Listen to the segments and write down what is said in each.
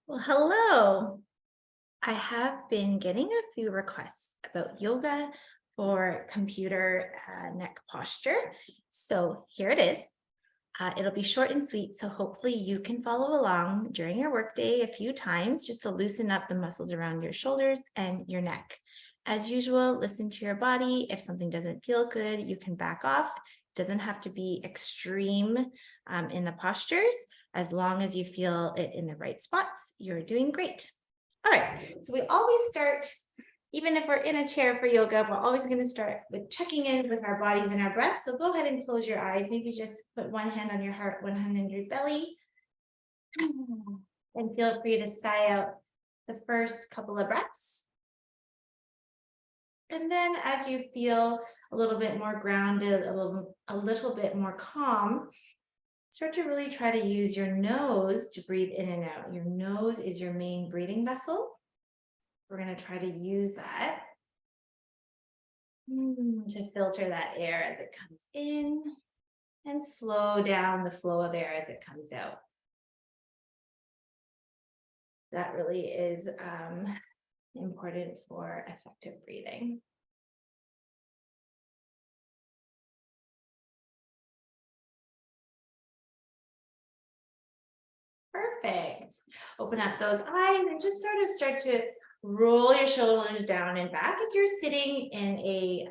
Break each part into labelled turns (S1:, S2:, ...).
S1: Well, hello. I have been getting a few requests about yoga for computer neck posture. So here it is. It'll be short and sweet. So hopefully you can follow along during your workday a few times just to loosen up the muscles around your shoulders and your neck. As usual, listen to your body. If something doesn't feel good, you can back off. Doesn't have to be extreme in the postures. As long as you feel it in the right spots, you're doing great. All right, so we always start, even if we're in a chair for yoga, we're always going to start with checking in with our bodies and our breath. So go ahead and close your eyes. Maybe just put one hand on your heart, one hand on your belly. And feel free to sigh out the first couple of breaths. And then as you feel a little bit more grounded, a little bit more calm, start to really try to use your nose to breathe in and out. Your nose is your main breathing vessel. We're going to try to use that to filter that air as it comes in and slow down the flow of air as it comes out. That really is important for effective breathing. Perfect. Open up those eyes and just sort of start to roll your shoulders down and back. If you're sitting in a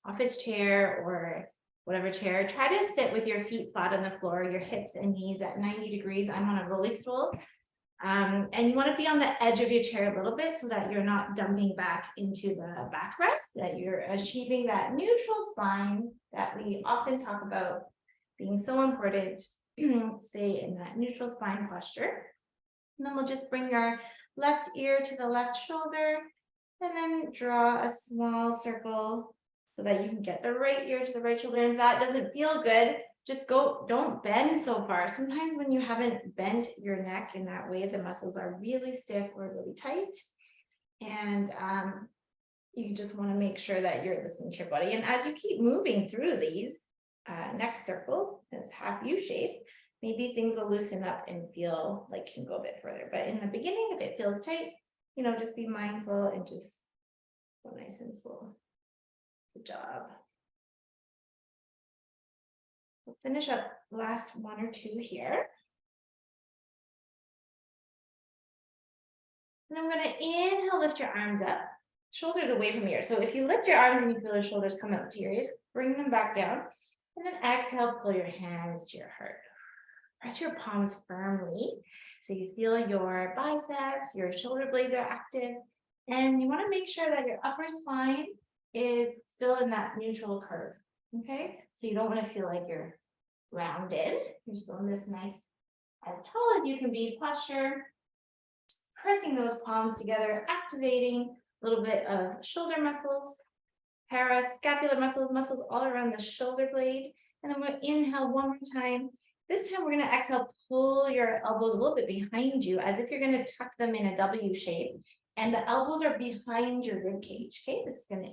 S1: office chair or whatever chair, try to sit with your feet flat on the floor, your hips and knees at 90 degrees. I'm on a rolly stool. And you want to be on the edge of your chair a little bit so that you're not dumping back into the backrest, that you're achieving that neutral spine that we often talk about being so important, say in that neutral spine posture. And then we'll just bring our left ear to the left shoulder and then draw a small circle so that you can get the right ear to the right shoulder. And if that doesn't feel good, just don't bend so far. Sometimes when you haven't bent your neck in that way, the muscles are really stiff or really tight. And you just want to make sure that you're listening to your body. And as you keep moving through these neck circle, this half U shape, maybe things will loosen up and feel like you can go a bit further. But in the beginning, if it feels tight, just be mindful and just go nice and slow. Good job. We'll finish up last one or two here. And then we're going to inhale, lift your arms up, shoulders away from your ears. So if you lift your arms and you feel your shoulders come up to your ears, bring them back down. And then exhale, pull your hands to your heart. Press your palms firmly so you feel your biceps, your shoulder blades are active. And you want to make sure that your upper spine is still in that neutral curve. Okay, so you don't want to feel like you're rounded. You're still in this nice, as tall as you can be posture. Pressing those palms together, activating a little bit of shoulder muscles, parascapular muscles all around the shoulder blade. And then we'll inhale one more time. This time we're going to exhale, pull your elbows a little bit behind you as if you're going to tuck them in a W shape. And the elbows are behind your rib cage. Okay, this is going to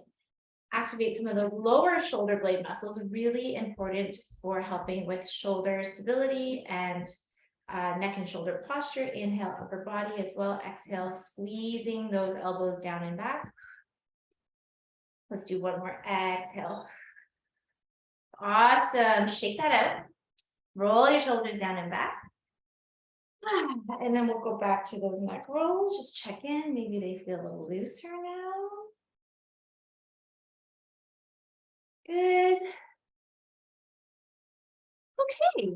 S1: activate some of the lower shoulder blade muscles, really important for helping with shoulder stability and neck and shoulder posture. Inhale, upper body as well. Exhale, squeezing those elbows down and back. Let's do one more. Exhale. Awesome. Shake that out. Roll your shoulders down and back. And then we'll go back to those neck rolls. Just check in. Maybe they feel a little looser now. Good. Okay.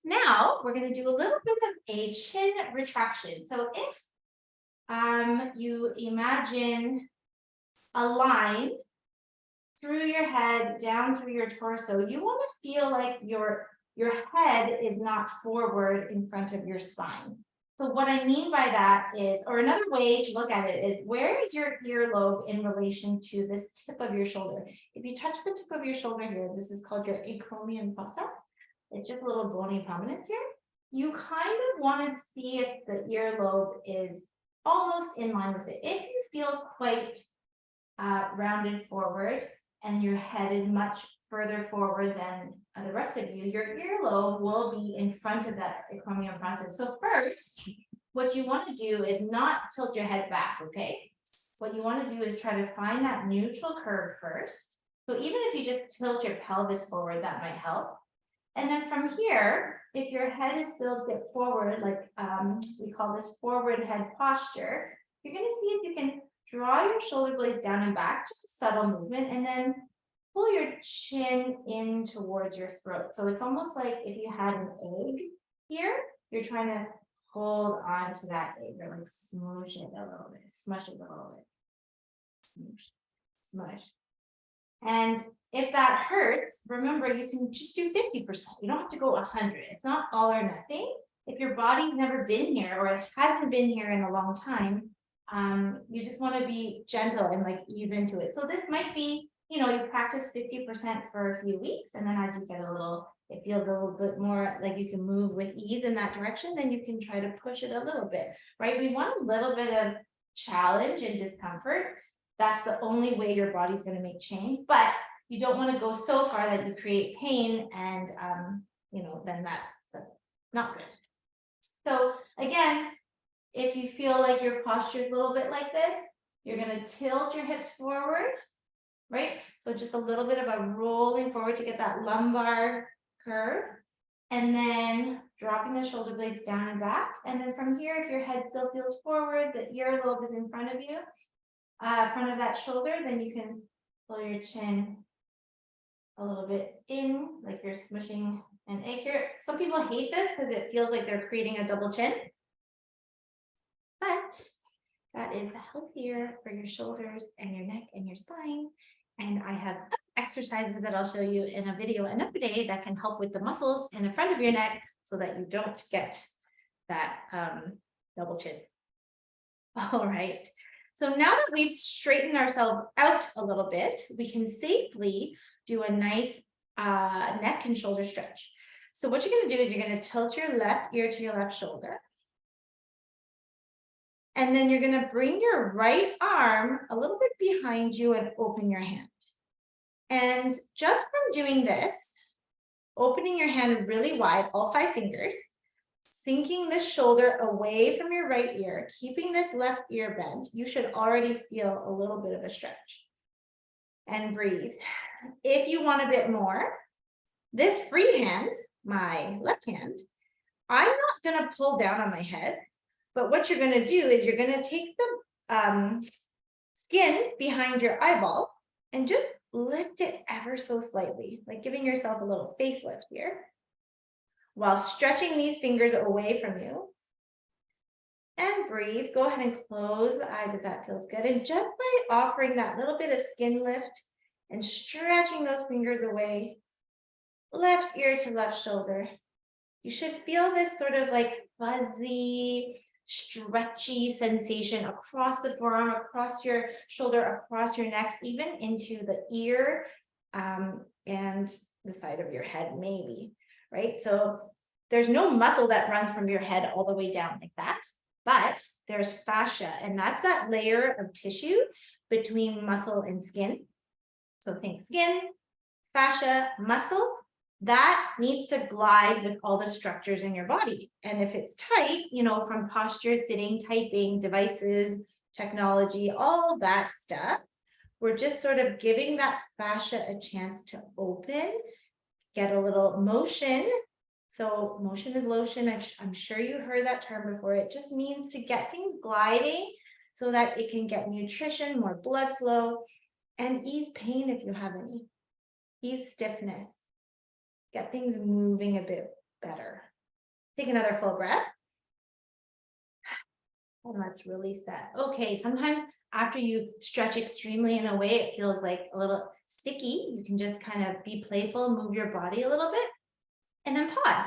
S1: Now we're going to do a little bit of a chin retraction. So if you imagine a line through your head, down through your torso, you want to feel like your head is not forward in front of your spine. So what I mean by that is, or another way to look at it is, where is your earlobe in relation to this tip of your shoulder? If you touch the tip of your shoulder here, this is called your acromion process. It's just a little bony prominence here. You kind of want to see if the earlobe is almost in line with it. If you feel quite rounded forward and your head is much further forward than the rest of you, your earlobe will be in front of that acromion process. So first, what you want to do is not tilt your head back, okay? What you want to do is try to find that neutral curve first. So even if you just tilt your pelvis forward, that might help. And then from here, if your head is still dipped forward, like we call this forward head posture, you're going to see if you can draw your shoulder blades down and back, just a subtle movement, and then pull your chin in towards your throat. So it's almost like if you had an egg here, you're trying to hold on to that egg, or like smoosh it a little bit, smush it a little bit, smoosh, smush. And if that hurts, remember, you can just do 50%. You don't have to go 100. It's not all or nothing. If your body's never been here or it hasn't been here in a long time, you just want to be gentle and like ease into it. So this might be, you practice 50% for a few weeks, and then as you get it feels a little bit more like you can move with ease in that direction, then you can try to push it a little bit, right? We want a little bit of challenge and discomfort. That's the only way your body's going to make change, but you don't want to go so far that you create pain, and then that's not good. So again, if you feel like your posture is a little bit like this, you're going to tilt your hips forward, right? So just a little bit of a rolling forward to get that lumbar curve, and then dropping the shoulder blades down and back. And then from here, if your head still feels forward, the earlobe is in front of you, front of that shoulder, then you can pull your chin a little bit in, like you're smushing an egg here. Some people hate this because it feels like they're creating a double chin, but that is healthier for your shoulders and your neck and your spine. And I have exercises that I'll show you in a video another day that can help with the muscles in the front of your neck so that you don't get that double chin. All right. So now that we've straightened ourselves out a little bit, we can safely do a nice neck and shoulder stretch. So what you're going to do is you're going to tilt your left ear to your left shoulder. And then you're going to bring your right arm a little bit behind you and open your hand. And just from doing this, opening your hand really wide, all 5 fingers, sinking this shoulder away from your right ear, keeping this left ear bent, you should already feel a little bit of a stretch. And breathe. If you want a bit more, this free hand, my left hand, I'm not going to pull down on my head, but what you're going to do is you're going to take the skin behind your eyeball and just lift it ever so slightly, like giving yourself a little facelift here, while stretching these fingers away from you. And breathe. Go ahead and close the eyes if that feels good. And just by offering that little bit of skin lift and stretching those fingers away, left ear to left shoulder, you should feel this sort of like fuzzy, stretchy sensation across the forearm, across your shoulder, across your neck, even into the ear and the side of your head, maybe, right? So there's no muscle that runs from your head all the way down like that, but there's fascia, and that's that layer of tissue between muscle and skin. So think skin, fascia, muscle, that needs to glide with all the structures in your body. And if it's tight, from posture, sitting, typing, devices, technology, all that stuff, we're just sort of giving that fascia a chance to open, get a little motion. So motion is lotion. I'm sure you heard that term before. It just means to get things gliding so that it can get nutrition, more blood flow, and ease pain if you have any. Ease stiffness. Get things moving a bit better. Take another full breath. And let's release that. Okay, sometimes after you stretch extremely in a way, it feels like a little sticky. You can just kind of be playful, move your body a little bit, and then pause.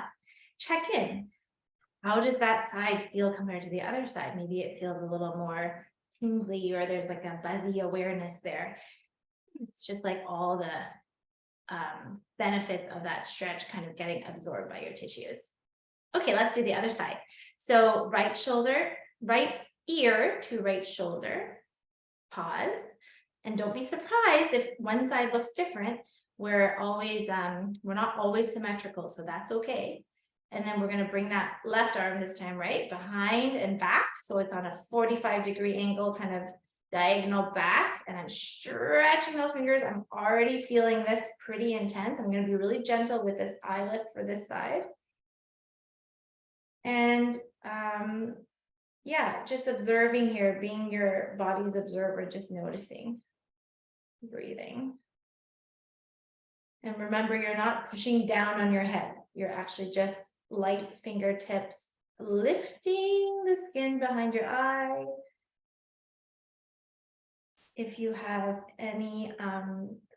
S1: Check in. How does that side feel compared to the other side? Maybe it feels a little more tingly, or there's like a buzzy awareness there. It's just like all the benefits of that stretch kind of getting absorbed by your tissues. Okay, let's do the other side. So right shoulder, right ear to right shoulder, pause, and don't be surprised if one side looks different. We're not always symmetrical, so that's okay. And then we're going to bring that left arm this time, right, behind and back. So it's on a 45-degree angle, kind of diagonal back. And I'm stretching those fingers. I'm already feeling this pretty intense. I'm going to be really gentle with this eye lift for this side. And yeah, just observing here, being your body's observer, just noticing, breathing. And remember, you're not pushing down on your head. You're actually just light fingertips lifting the skin behind your eye. If you have any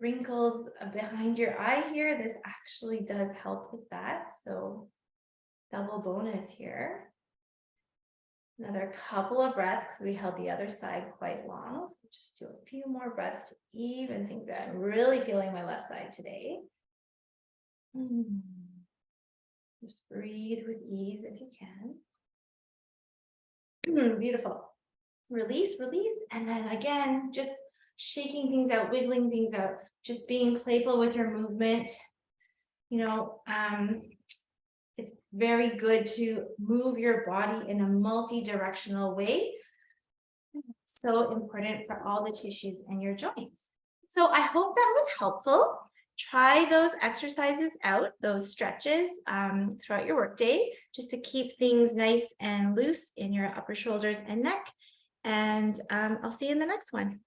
S1: wrinkles behind your eye here, this actually does help with that. So double bonus here. Another couple of breaths because we held the other side quite long. So just do a few more breaths to even things out. I'm really feeling my left side today. Just breathe with ease if you can. Beautiful. Release, release. And then again, just shaking things out, wiggling things out, just being playful with your movement. You know, it's very good to move your body in a multi-directional way. So important for all the tissues in your joints. So I hope that was helpful. Try those exercises out, those stretches throughout your workday, just to keep things nice and loose in your upper shoulders and neck. And I'll see you in the next one.